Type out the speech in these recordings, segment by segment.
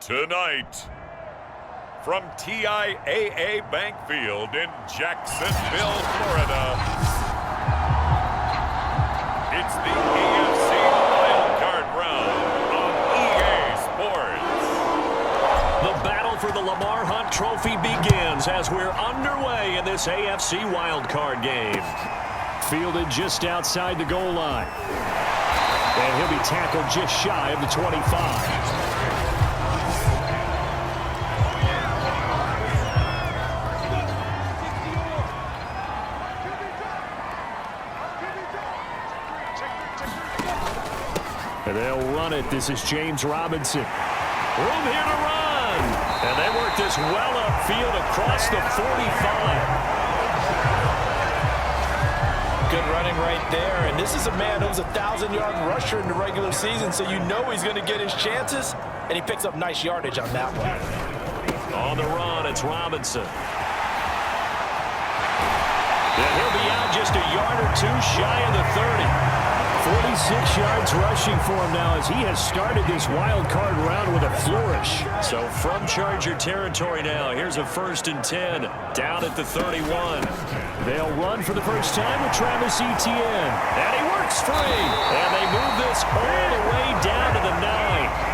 Tonight, from TIAA Bank Field in Jacksonville, Florida, it's the AFC Wildcard Round on EA Sports. The battle for the Lamar Hunt Trophy begins as we're underway in this AFC Wildcard game. Fielded just outside the goal line. And he'll be tackled just shy of the 25. And they'll run it. This is James Robinson. Room here to run. And they work this well upfield across the 45. Good running right there. And this is a man who's a 1,000-yard rusher in the regular season, so you know he's going to get his chances. And he picks up nice yardage on that one. On the run, it's Robinson. And he'll be out just a yard or two shy of the 30. 46 yards rushing for him now as he has started this wild card round with a flourish. So from Charger territory now, here's a 1st and 10 down at the 31. They'll run for the first time with Travis Etienne. And he works free. And they move this all the way down to the 9.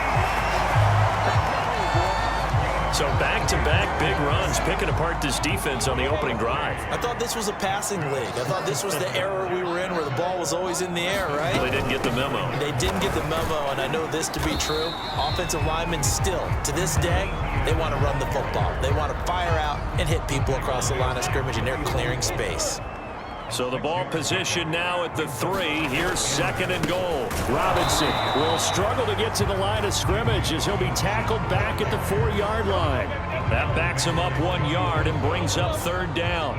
So back-to-back big runs, picking apart this defense on the opening drive. I thought this was a passing league. I thought this was the era we were in where the ball was always in the air, right? They didn't get the memo. They didn't get the memo, and I know this to be true. Offensive linemen still, to this day, they want to run the football. They want to fire out and hit people across the line of scrimmage, and they're clearing space. So the ball position now at the 3. Here's 2nd and goal. Robinson will struggle to get to the line of scrimmage as he'll be tackled back at the 4-yard line. That backs him up 1 yard and brings up 3rd down.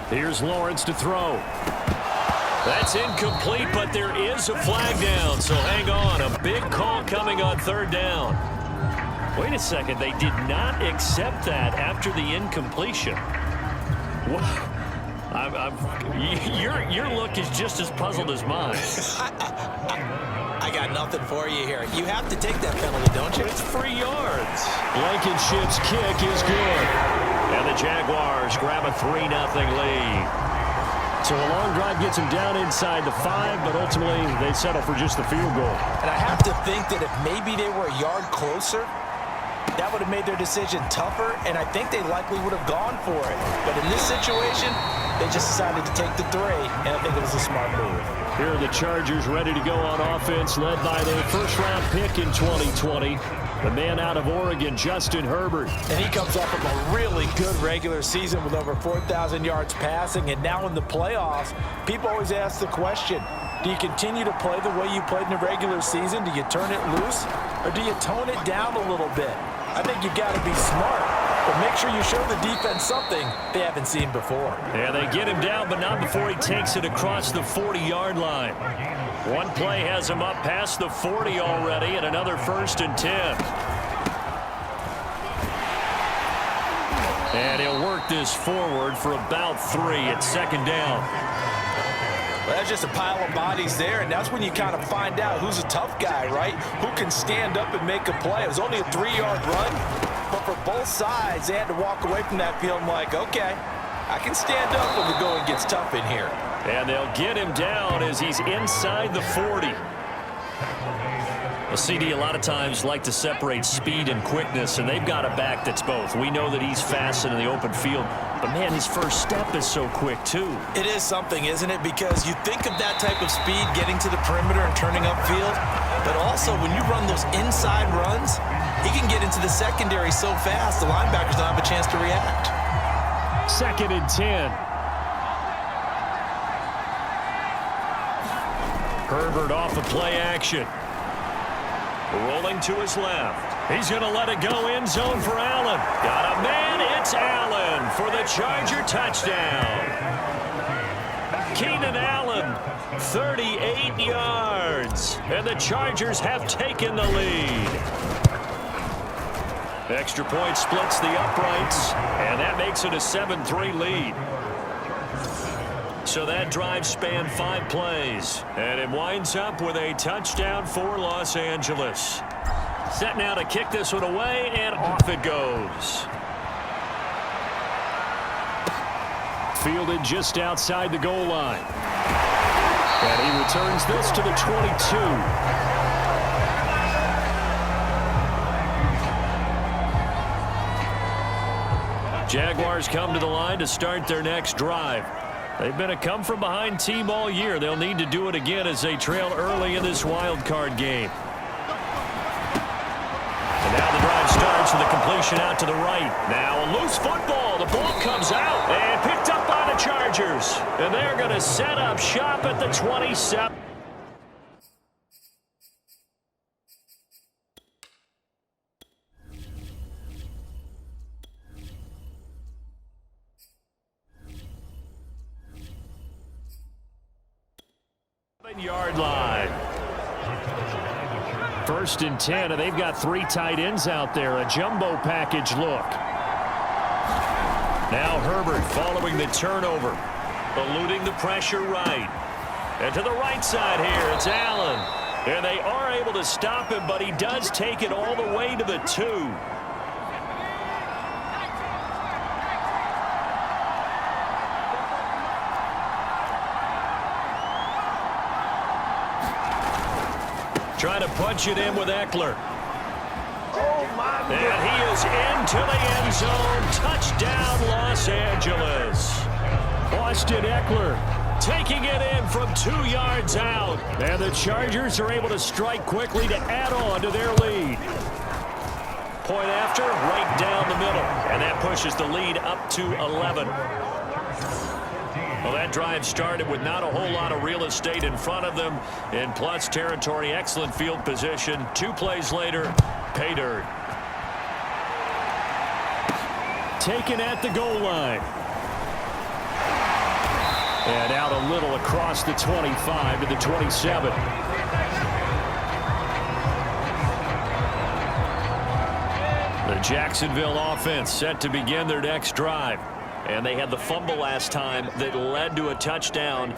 Here's Lawrence to throw. That's incomplete, but there is a flag down, so hang on. A big call coming on 3rd down. Wait a second, they did not accept that after the incompletion. What? Your look is just as puzzled as mine. I got nothing for you here. You have to take that penalty, don't you? It's 3 yards. Blankenship's kick is good. And the Jaguars grab a 3-0 lead. So a long drive gets them down inside the 5, but ultimately they settle for just the field goal. And I have to think that if maybe they were a yard closer, that would have made their decision tougher, and I think they likely would have gone for it. But in this situation, they just decided to take the 3, and I think it was a smart move. Here are the Chargers ready to go on offense, led by their first-round pick in 2020, the man out of Oregon, Justin Herbert. And he comes off of a really good regular season with over 4,000 yards passing, and now in the playoffs, people always ask the question, do you continue to play the way you played in the regular season? Do you turn it loose, or do you tone it down a little bit? I think you've got to be smart, but make sure you show the defense something they haven't seen before. Yeah, they get him down, but not before he takes it across the 40-yard line. One play has him up past the 40 already, and another 1st and 10. And he'll work this forward for about 3 at 2nd down. Well, that's just a pile of bodies there, and that's when you kind of find out who's a tough guy, right? Who can stand up and make a play. It was only a 3-yard run, but for both sides, they had to walk away from that field like, okay, I can stand up when the going gets tough in here. And they'll get him down as he's inside the 40. Well, CD, a lot of times like to separate speed and quickness, and they've got a back that's both. We know that he's fast in the open field, but, man, his first step is so quick, too. It is something, isn't it? Because you think of that type of speed getting to the perimeter and turning upfield, but also when you run those inside runs, he can get into the secondary so fast the linebackers don't have a chance to react. 2nd and 10. Herbert off of play action. Rolling to his left. He's going to let it go end zone for Allen. Got a man. It's Allen for the Charger touchdown. Keenan Allen, 38 yards. And the Chargers have taken the lead. Extra point splits the uprights, and that makes it a 7-3 lead. So that drive spanned 5 plays. And it winds up with a touchdown for Los Angeles. Set now to kick this one away, and off it goes. Fielded just outside the goal line. And he returns this to the 22. Jaguars come to the line to start their next drive. They've been a come-from-behind team all year. They'll need to do it again as they trail early in this wild card game. And now the drive starts with a completion out to the right. Now a loose football. The ball comes out and picked up by the Chargers. And they're going to set up shop at the 27. Yard line. 1st and 10, and they've got 3 tight ends out there. A jumbo package look. Now Herbert following the turnover. Eluding the pressure right. And to the right side here, it's Allen. And they are able to stop him, but he does take it all the way to the 2. Trying to punch it in with Eckler. And he is into the end zone. Touchdown, Los Angeles. Austin Eckler taking it in from 2 yards out. And the Chargers are able to strike quickly to add on to their lead. Point after, right down the middle. And that pushes the lead up to 11. Well, that drive started with not a whole lot of real estate in front of them. In plus territory, excellent field position. 2 plays later, pay dirt. Taken at the goal line. And out a little across the 25 to the 27. The Jacksonville offense set to begin their next drive. And they had the fumble last time that led to a touchdown.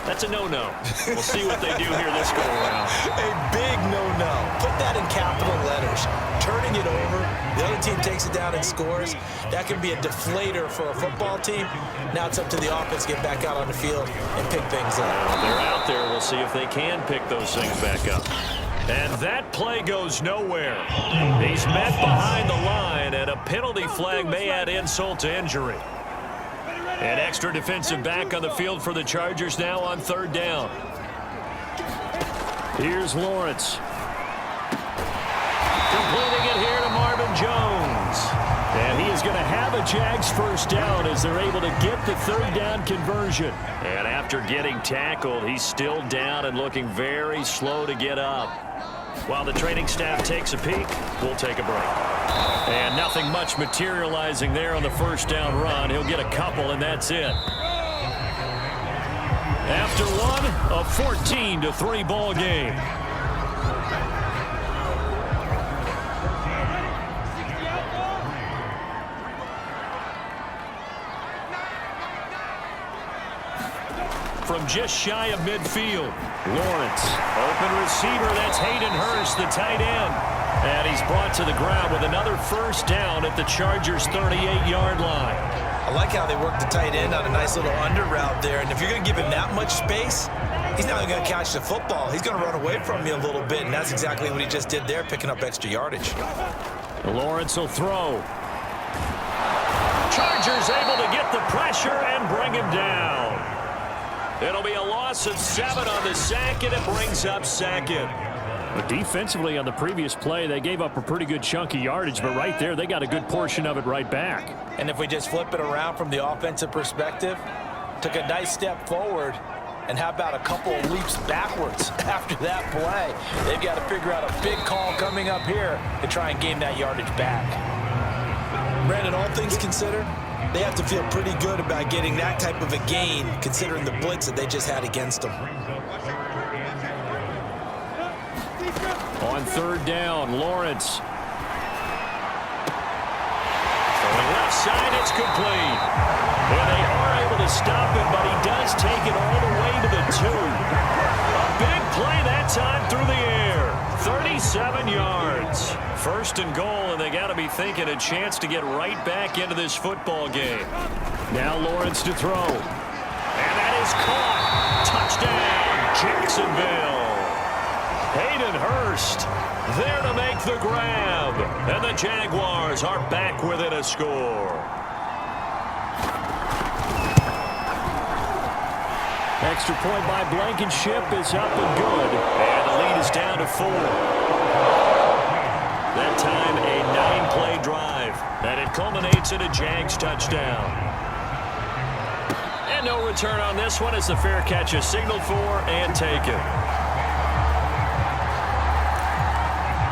That's a no-no. We'll see what they do here this go-around. A big no-no. Put that in capital letters. Turning it over, the other team takes it down and scores. That can be a deflator for a football team. Now it's up to the offense to get back out on the field and pick things up. Well, they're out there. We'll see if they can pick those things back up. And that play goes nowhere. He's met behind the line, and a penalty flag may add insult to injury. An extra defensive back on the field for the Chargers now on 3rd down. Here's Lawrence. Completing it here to Marvin Jones. And he is going to have a Jags 1st down as they're able to get the 3rd down conversion. And after getting tackled, he's still down and looking very slow to get up. While the training staff takes a peek, we'll take a break. And nothing much materializing there on the 1st down run. He'll get a couple, and that's it. After one, a 14-3 ball game. From just shy of midfield, Lawrence, open receiver, that's Hayden Hurst, the tight end. And he's brought to the ground with another 1st down at the Chargers' 38-yard line. I like how they work the tight end on a nice little under route there. And if you're going to give him that much space, he's not going to catch the football. He's going to run away from you a little bit, and that's exactly what he just did there, picking up extra yardage. Lawrence will throw. Chargers able to get the pressure and bring him down. It'll be a loss of 7 on the sack, and it brings up 2nd. But defensively on the previous play, they gave up a pretty good chunk of yardage, but right there, they got a good portion of it right back. And if we just flip it around from the offensive perspective, took a nice step forward, and how about a couple of leaps backwards after that play? They've got to figure out a big call coming up here to try and gain that yardage back. Brandon, all things considered, they have to feel pretty good about getting that type of a gain, considering the blitz that they just had against them. On 3rd down, Lawrence. Throwing left side, it's complete. And they are able to to stop him, but he does take it all the way to the 2. A big play that time through the air. 37 yards. First and goal, and they got to be thinking a chance to get right back into this football game. Now Lawrence to throw. And that is caught. Touchdown, Jacksonville. Hayden Hurst there to make the grab. And the Jaguars are back within a score. Extra point by Blankenship is up and good. And the lead is down to 4. That time a 9-play drive. And it culminates in a Jags touchdown. And no return on this one as the fair catch is signaled for and taken.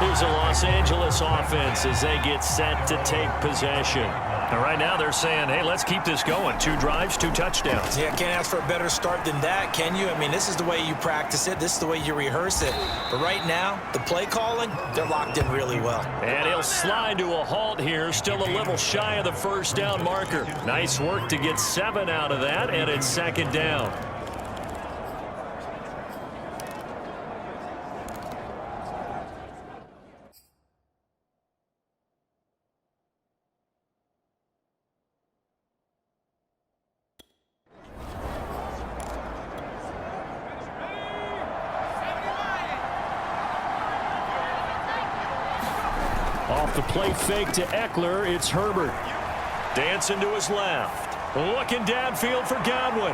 Here's a Los Angeles offense as they get set to take possession. And right now they're saying, hey, let's keep this going. 2 drives, 2 touchdowns. Yeah, can't ask for a better start than that, can you? I mean, this is the way you practice it. This is the way you rehearse it. But right now, the play calling, they're locked in really well. And he'll slide to a halt here, still a little shy of the first down marker. Nice work to get 7 out of that, and it's second down. Off the play fake to Eckler, it's Herbert. Dancing to his left. Looking downfield for Godwin.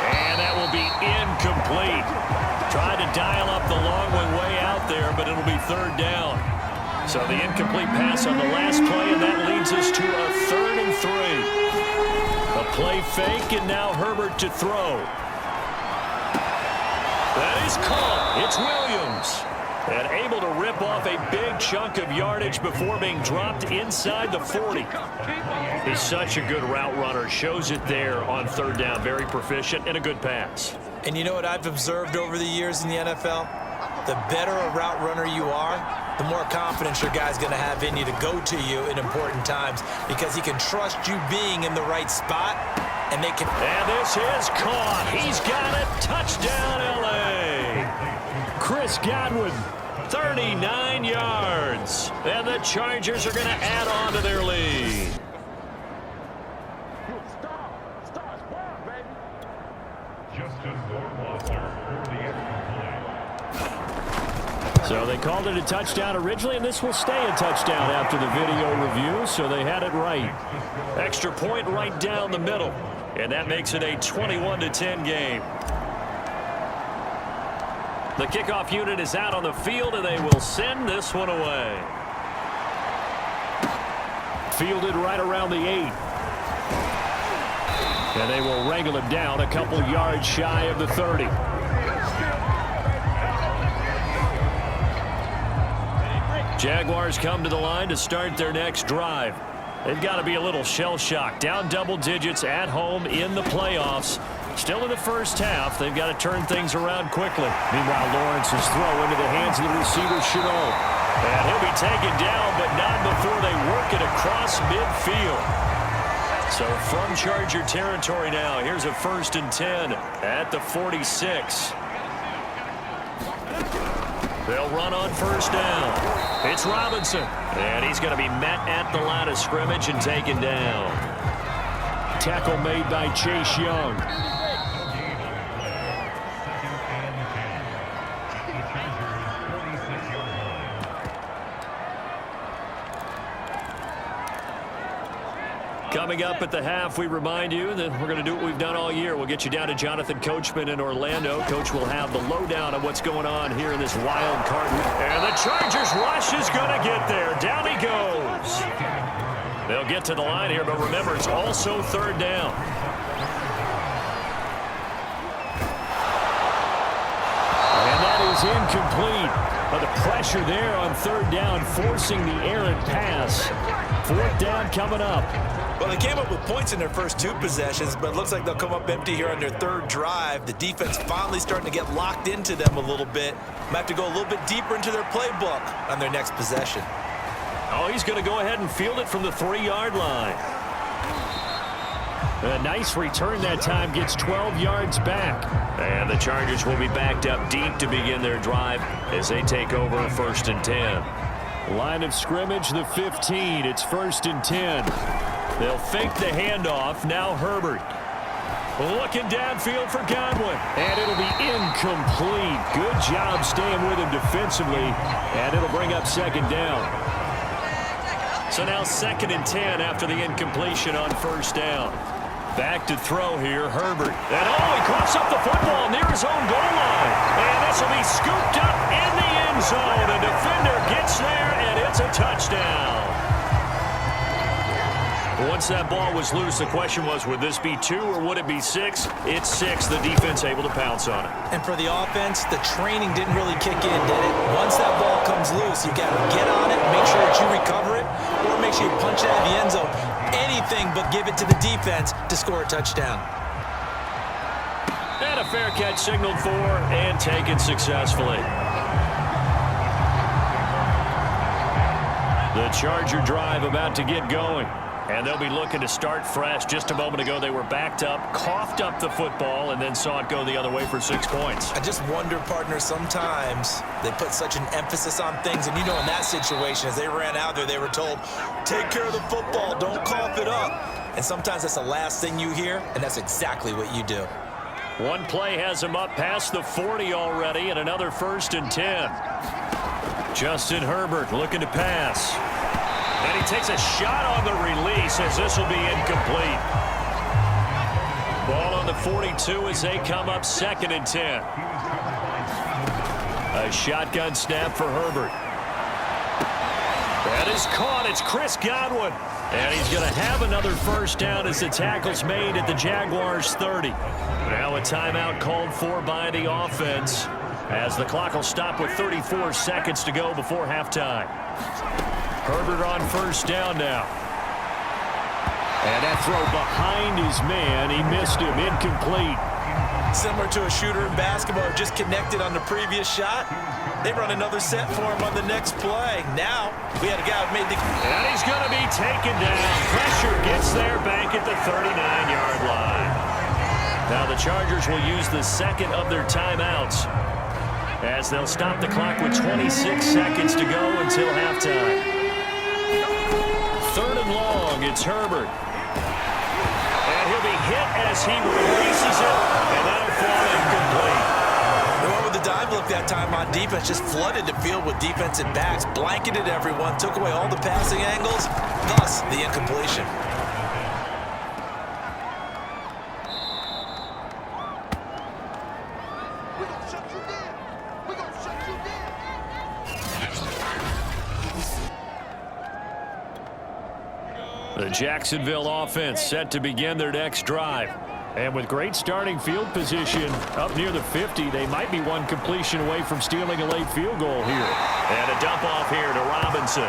And that will be incomplete. Tried to dial up the long one way out there, but it'll be third down. So the incomplete pass on the last play, and that leads us to a 3rd and 3. A play fake, and now Herbert to throw. That is caught. It's Williams. And able to rip off a big chunk of yardage before being dropped inside the 40. He's such a good route runner. Shows it there on third down. Very proficient and a good pass. And you know what I've observed over the years in the NFL? The better a route runner you are, the more confidence your guy's going to have in you to go to you in important times because he can trust you being in the right spot, and they can. And this is caught. He's got it. Touchdown, L.A. Chris Godwin, 39 yards. And the Chargers are going to add on to their lead. So they called it a touchdown originally, and this will stay a touchdown after the video review, so they had it right. Extra point right down the middle, and that makes it a 21-10 game. The kickoff unit is out on the field, and they will send this one away. Fielded right around the 8. And they will wrangle him down a couple yards shy of the 30. Jaguars come to the line to start their next drive. They've got to be a little shell-shocked. Down double digits at home in the playoffs. Still in the first half. They've got to turn things around quickly. Meanwhile, Lawrence's throw into the hands of the receiver, Chenault. And he'll be taken down, but not before they work it across midfield. So from Charger territory now, here's a 1st and 10 at the 46. They'll run on first down. It's Robinson. And he's going to be met at the line of scrimmage and taken down. Tackle made by Chase Young. Coming up at the half, we remind you that we're going to do what we've done all year. We'll get you down to Jonathan Coachman in Orlando. Coach will have the lowdown on what's going on here in this wild card. And the Chargers rush is going to get there. Down he goes. They'll get to the line here, but remember, it's also third down. And that is incomplete. But the pressure there on third down, forcing the errant pass. Fourth down coming up. Well, they came up with points in their first 2 possessions, but it looks like they'll come up empty here on their 3rd drive. The defense finally starting to get locked into them a little bit. Might have to go a little bit deeper into their playbook on their next possession. Oh, he's going to go ahead and field it from the 3-yard line. A nice return that time, gets 12 yards back. And the Chargers will be backed up deep to begin their drive as they take over 1st and 10. Line of scrimmage, the 15. It's 1st and 10. They'll fake the handoff. Now Herbert. Looking downfield for Godwin. And it'll be incomplete. Good job staying with him defensively. And it'll bring up 2nd down. So now 2nd and 10 after the incompletion on 1st down. Back to throw here, Herbert. And he coughs up the football near his own goal line. And this will be scooped up in the end zone. A defender gets there, and it's a touchdown. Once that ball was loose, the question was, would this be 2 or would it be 6? It's 6. The defense able to pounce on it. And for the offense, the training didn't really kick in, did it? Once that ball comes loose, you got to get on it, make sure that you recover it, or make sure you punch it out of the end zone. Anything but give it to the defense to score a touchdown. And a fair catch signaled for and taken successfully. The Charger drive about to get going. And they'll be looking to start fresh. Just a moment ago, they were backed up, coughed up the football, and then saw it go the other way for 6 points. I just wonder, partner, sometimes they put such an emphasis on things. And, you know, in that situation, as they ran out there, they were told, take care of the football, don't cough it up. And sometimes that's the last thing you hear, and that's exactly what you do. One play has him up past the 40 already, and another 1st and 10. Justin Herbert looking to pass. And he takes a shot on the release as this will be incomplete. Ball on the 42 as they come up 2nd and 10. A shotgun snap for Herbert. That is caught. It's Chris Godwin. And he's going to have another 1st down as the tackle's made at the Jaguars' 30. Now a timeout called for by the offense as the clock will stop with 34 seconds to go before halftime. Herbert on 1st down now. And that throw behind his man. He missed him. Incomplete. Similar to a shooter in basketball, just connected on the previous shot. They run another set for him on the next play. Now, we had a guy who made the... And he's going to be taken down. Pressure gets there back at the 39-yard line. Now the Chargers will use the 2nd of their timeouts as they'll stop the clock with 26 seconds to go until halftime. 3rd and long, it's Herbert. And he'll be hit as he releases it, and that'll fall incomplete. The one with the dive look that time on defense just flooded the field with defensive backs, blanketed everyone, took away all the passing angles, thus the incompletion. The Jacksonville offense set to begin their next drive. And with great starting field position up near the 50, they might be one completion away from stealing a late field goal here. And a dump off here to Robinson.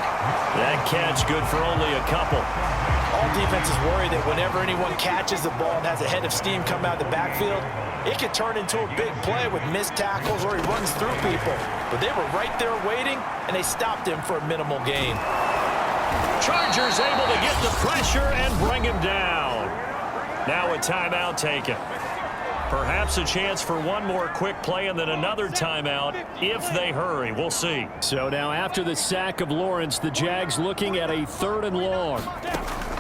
That catch good for only a couple. All defenses worry that whenever anyone catches the ball and has a head of steam come out of the backfield, it could turn into a big play with missed tackles or he runs through people. But they were right there waiting, and they stopped him for a minimal gain. Chargers able to get the pressure and bring him down. Now a timeout taken. Perhaps a chance for one more quick play and then another timeout if they hurry. We'll see. So now after the sack of Lawrence, the Jags looking at a 3rd and long.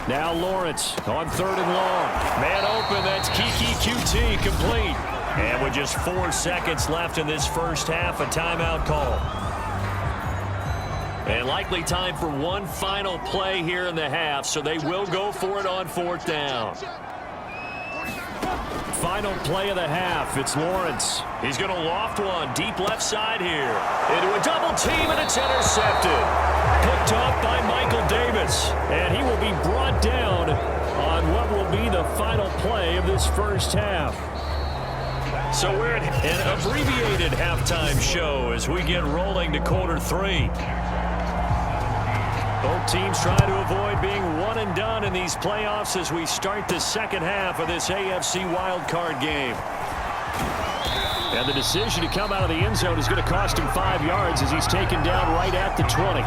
Now Lawrence on 3rd and long. Man open, that's Kiki QT complete. And with just 4 seconds left in this first half, a timeout call. And likely time for one final play here in the half, so they will go for it on 4th down. Final play of the half, it's Lawrence. He's going to loft one deep left side here. Into a double team, and it's intercepted. Picked off by Michael Davis, and he will be brought down on what will be the final play of this first half. So we're at an abbreviated halftime show as we get rolling to quarter 3. Both teams trying to avoid being one and done in these playoffs as we start the second half of this AFC wildcard game. And the decision to come out of the end zone is going to cost him 5 yards as he's taken down right at the 20.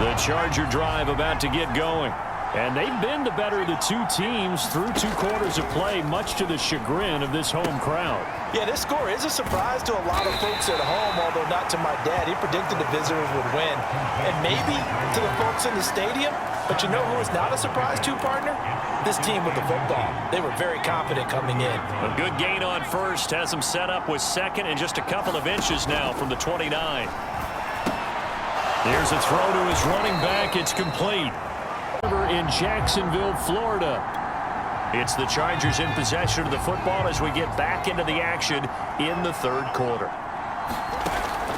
The Charger drive about to get going. And they've been the better of the two teams through 2 quarters of play, much to the chagrin of this home crowd. Yeah, this score is a surprise to a lot of folks at home, although not to my dad. He predicted the visitors would win. And maybe to the folks in the stadium. But you know who is not a surprise to, partner? This team with the football. They were very confident coming in. A good gain on first has them set up with second and just a couple of inches now from the 29. Here's a throw to his running back. It's complete. In Jacksonville, Florida. It's the Chargers in possession of the football as we get back into the action in the 3rd quarter.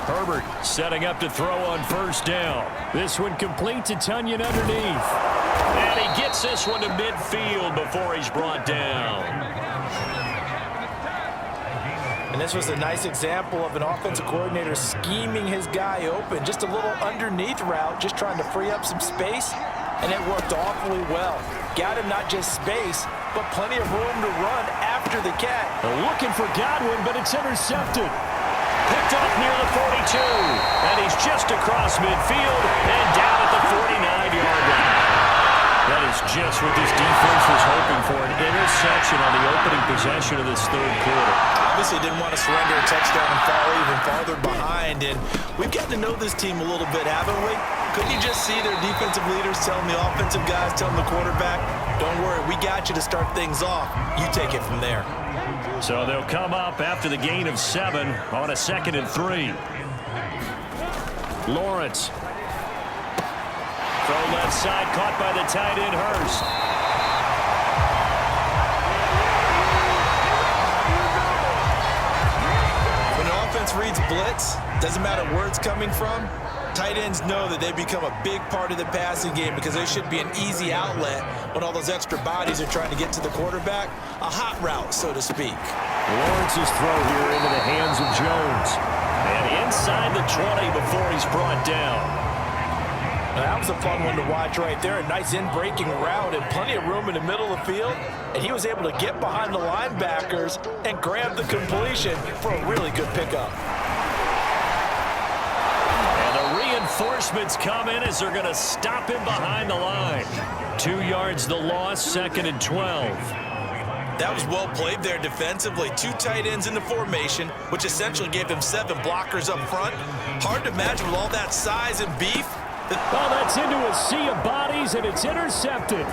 Herbert setting up to throw on first down. This one complete to Tunyon underneath. And he gets this one to midfield before he's brought down. And this was a nice example of an offensive coordinator scheming his guy open. Just a little underneath route, just trying to free up some space. And it worked awfully well. Got him not just space, but plenty of room to run after the cat. Looking for Godwin, but it's intercepted. Picked up near the 42. And he's just across midfield and down at the 49-yard line. That is just what this defense was hoping for, an interception on the opening possession of this 3rd quarter. Obviously didn't want to surrender a touchdown and fall even farther behind. And we've gotten to know this team a little bit, haven't we? Couldn't you just see their defensive leaders telling the offensive guys, telling the quarterback, don't worry, we got you to start things off. You take it from there. So they'll come up after the gain of 7 on a 2nd and 3. Lawrence. Throw left side, caught by the tight end, Hurst. When an offense reads blitz, doesn't matter where it's coming from, tight ends know that they become a big part of the passing game because they should be an easy outlet when all those extra bodies are trying to get to the quarterback. A hot route, so to speak. Lawrence's throw here into the hands of Jones. And inside the 20 before he's brought down. Now, that was a fun one to watch right there. A nice in-breaking route and plenty of room in the middle of the field. And he was able to get behind the linebackers and grab the completion for a really good pickup. And the reinforcements come in as they're going to stop him behind the line. 2 yards the loss, 2nd and 12. That was well played there defensively. 2 tight ends in the formation, which essentially gave them 7 blockers up front. Hard to imagine with all that size and beef. Oh, that's into a sea of bodies, and it's intercepted.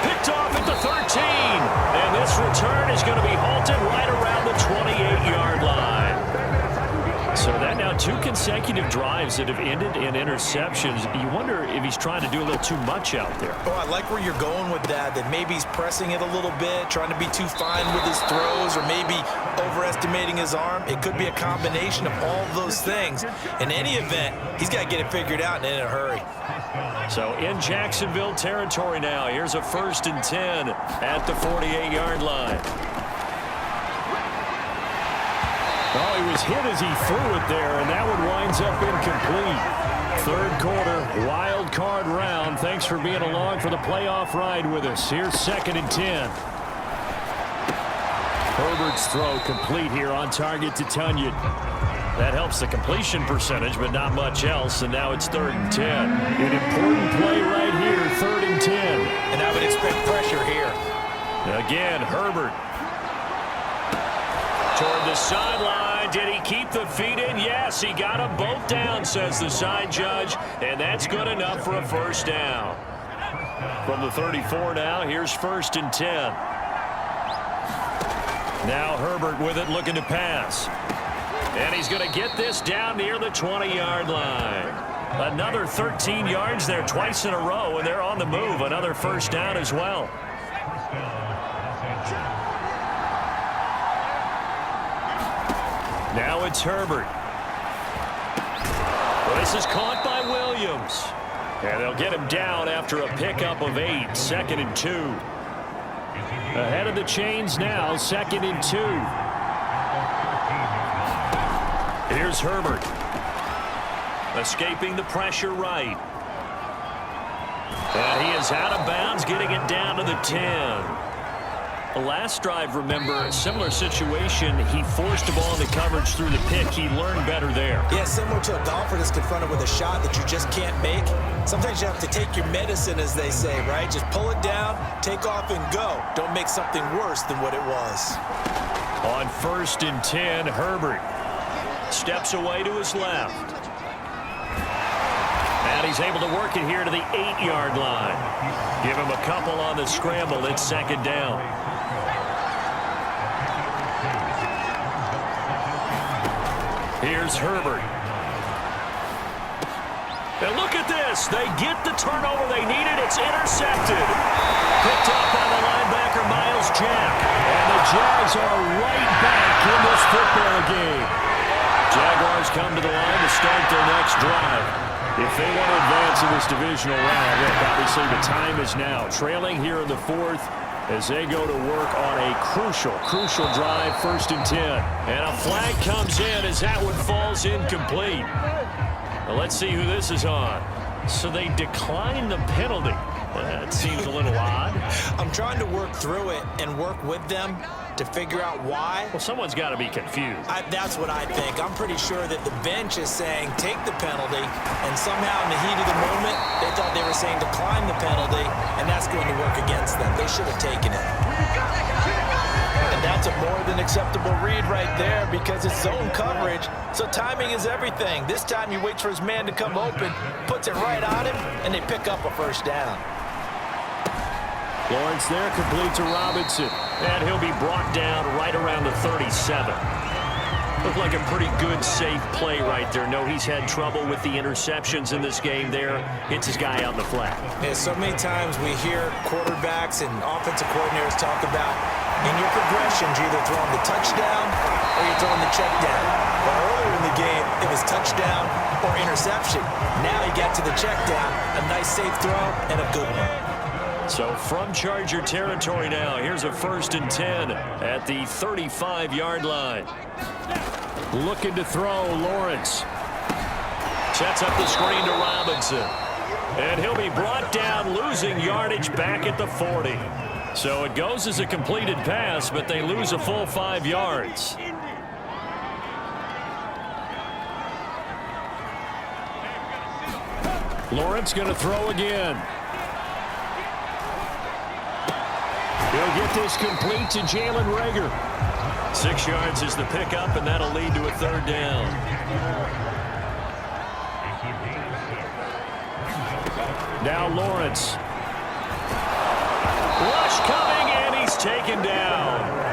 Picked off at the 13. And this return is going to be halted right around the 28-yard line. So that now 2 consecutive drives that have ended in interceptions. You wonder if he's trying to do a little too much out there. Oh, I like where you're going with that maybe he's pressing it a little bit, trying to be too fine with his throws, or maybe overestimating his arm. It could be a combination of all of those things. In any event, he's got to get it figured out and in a hurry. So in Jacksonville territory now, here's a 1st and 10 at the 48-yard line. Oh, he was hit as he threw it there, and that one winds up incomplete. 3rd quarter, wild card round. Thanks for being along for the playoff ride with us. Here's 2nd and 10. Herbert's throw complete here on target to Tunyon. That helps the completion percentage, but not much else, and now it's 3rd and 10. An important play right here, 3rd and 10. And I would expect pressure here. Again, Herbert. Toward the sideline. Did he keep the feet in? Yes, he got them both down, says the side judge. And that's good enough for a 1st down. From the 34 now, here's 1st and 10. Now Herbert with it, looking to pass. And he's going to get this down near the 20-yard line. Another 13 yards there twice in a row, and they're on the move. Another 1st down as well. Now it's Herbert. Well, this is caught by Williams. And they'll get him down after a pickup of 8. 2nd and 2. Ahead of the chains now, 2nd and 2. Here's Herbert. Escaping the pressure right. And he is out of bounds, getting it down to the 10. Last drive, remember, a similar situation. He forced the ball into coverage through the pick. He learned better there. Yeah, similar to a golfer that's confronted with a shot that you just can't make. Sometimes you have to take your medicine, as they say, right? Just pull it down, take off, and go. Don't make something worse than what it was. On 1st and 10, Herbert steps away to his left. And he's able to work it here to the 8-yard line. Give him a couple on the scramble. It's 2nd down. Here's Herbert. And look at this. They get the turnover they needed. It's intercepted. Picked up by the linebacker, Miles Jack. And the Jags are right back in this football game. Jaguars come to the line to start their next drive. If they want to advance in this divisional round, look, obviously the time is now. Trailing here in the 4th as they go to work on a crucial drive, 1st and 10. And a flag comes in as that one falls incomplete. Now let's see who this is on. So they decline the penalty. That seems a little odd. I'm trying to work through it and work with them to figure out why. Well, someone's got to be confused. That's what I think. I'm pretty sure that the bench is saying take the penalty, and somehow in the heat of the moment, they thought they were saying decline the penalty, and that's going to work against them. They should have taken it. And that's a more than acceptable read right there because it's zone coverage, so timing is everything. This time he waits for his man to come open, puts it right on him, and they pick up a 1st down. Lawrence there, complete to Robinson. And he'll be brought down right around the 37. Looked like a pretty good, safe play right there. No, he's had trouble with the interceptions in this game there. Hits his guy out in the flat. Yeah, so many times we hear quarterbacks and offensive coordinators talk about in your progressions, you're either throwing the touchdown or you're throwing the check down. Well, earlier in the game, it was touchdown or interception. Now he got to the check down, a nice safe throw, and a good one. So from Charger territory now, here's a 1st and 10 at the 35-yard line. Looking to throw, Lawrence. Sets up the screen to Robinson. And he'll be brought down, losing yardage back at the 40. So it goes as a completed pass, but they lose a full 5 yards. Lawrence going to throw again. He'll get this complete to Jalen Reagor. 6 yards is the pickup, and that'll lead to a 3rd down. Now Lawrence. Rush coming, and he's taken down.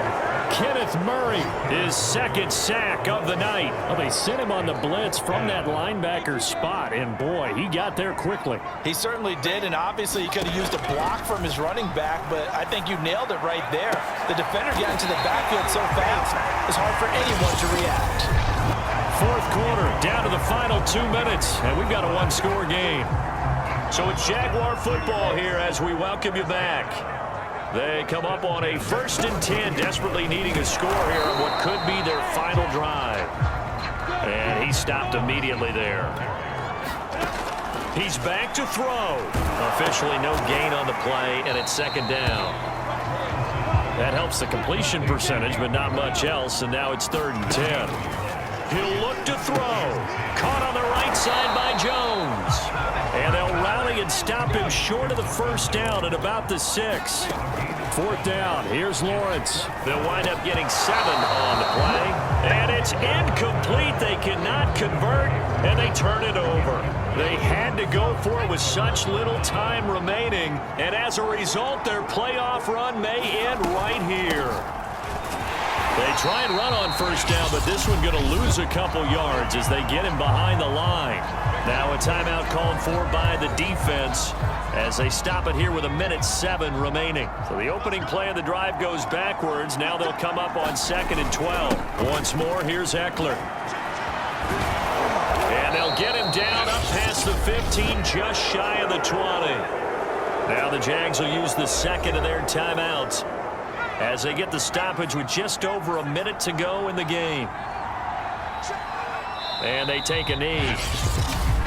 Kenneth Murray, his 2nd sack of the night. Well, they sent him on the blitz from that linebacker spot, and boy, he got there quickly. He certainly did, and obviously he could have used a block from his running back, but I think you nailed it right there. The defender got into the backfield so fast, it's hard for anyone to react. 4th quarter, down to the final 2 minutes, and we've got a 1-score game. So it's Jaguar football here as we welcome you back. They come up on a 1st and 10, desperately needing a score here on what could be their final drive. And he stopped immediately there. He's back to throw. Officially no gain on the play, and it's 2nd down. That helps the completion percentage, but not much else, and now it's 3rd and 10. He'll look to throw. Caught on the right side by Jones. And they'll rally and stop him short of the 1st down at about the 6. 4th down. Here's Lawrence. They'll wind up getting 7 on the play. And it's incomplete. They cannot convert, and they turn it over. They had to go for it with such little time remaining. And as a result, their playoff run may end right here. They try and run on 1st down, but this one going to lose a couple yards as they get him behind the line. Now a timeout called for by the defense as they stop it here with 1:07 remaining. So the opening play of the drive goes backwards. Now they'll come up on 2nd and 12. Once more, here's Eckler. And they'll get him down up past the 15, just shy of the 20. Now the Jags will use the 2nd of their timeouts as they get the stoppage with just over a minute to go in the game. And they take a knee.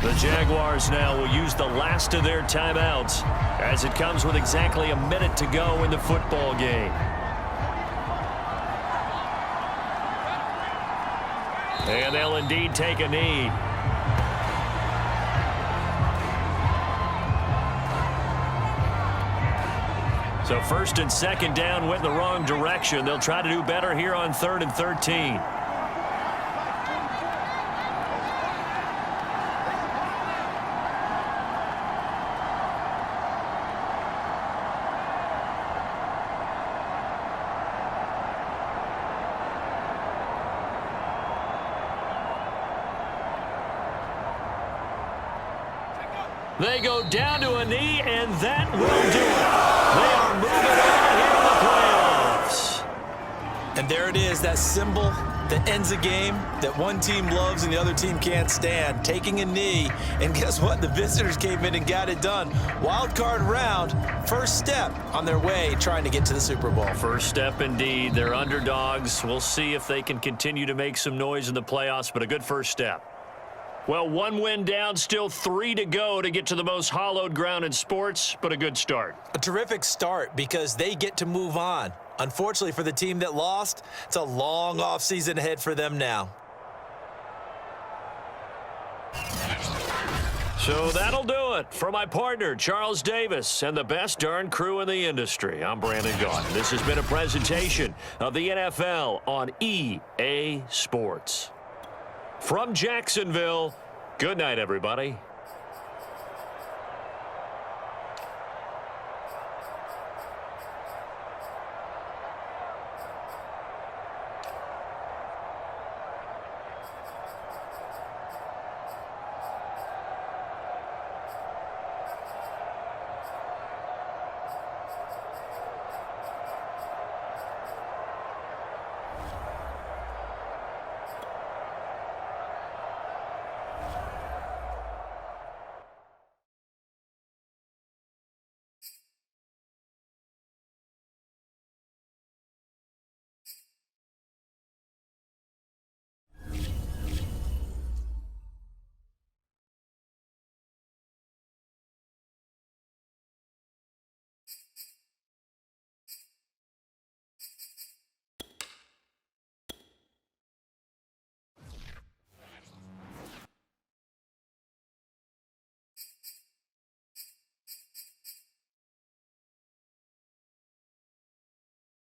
The Jaguars now will use the last of their timeouts as it comes with exactly a minute to go in the football game. And they'll indeed take a knee. So first and second down went in the wrong direction. They'll try to do better here on 3rd and 13. They go down to a knee, and that will do it. They are moving on here in the playoffs. And there it is, that symbol that ends a game that one team loves and the other team can't stand, taking a knee. And guess what? The visitors came in and got it done. Wild card round, first step on their way trying to get to the Super Bowl. First step indeed. They're underdogs. We'll see if they can continue to make some noise in the playoffs, but a good first step. Well, 1 win down, still 3 to go to get to the most hallowed ground in sports, but a good start. A terrific start because they get to move on. Unfortunately for the team that lost, it's a long offseason ahead for them now. So that'll do it. For my partner, Charles Davis, and the best darn crew in the industry, I'm Brandon Gaudin. This has been a presentation of the NFL on EA Sports. From Jacksonville, good night, everybody.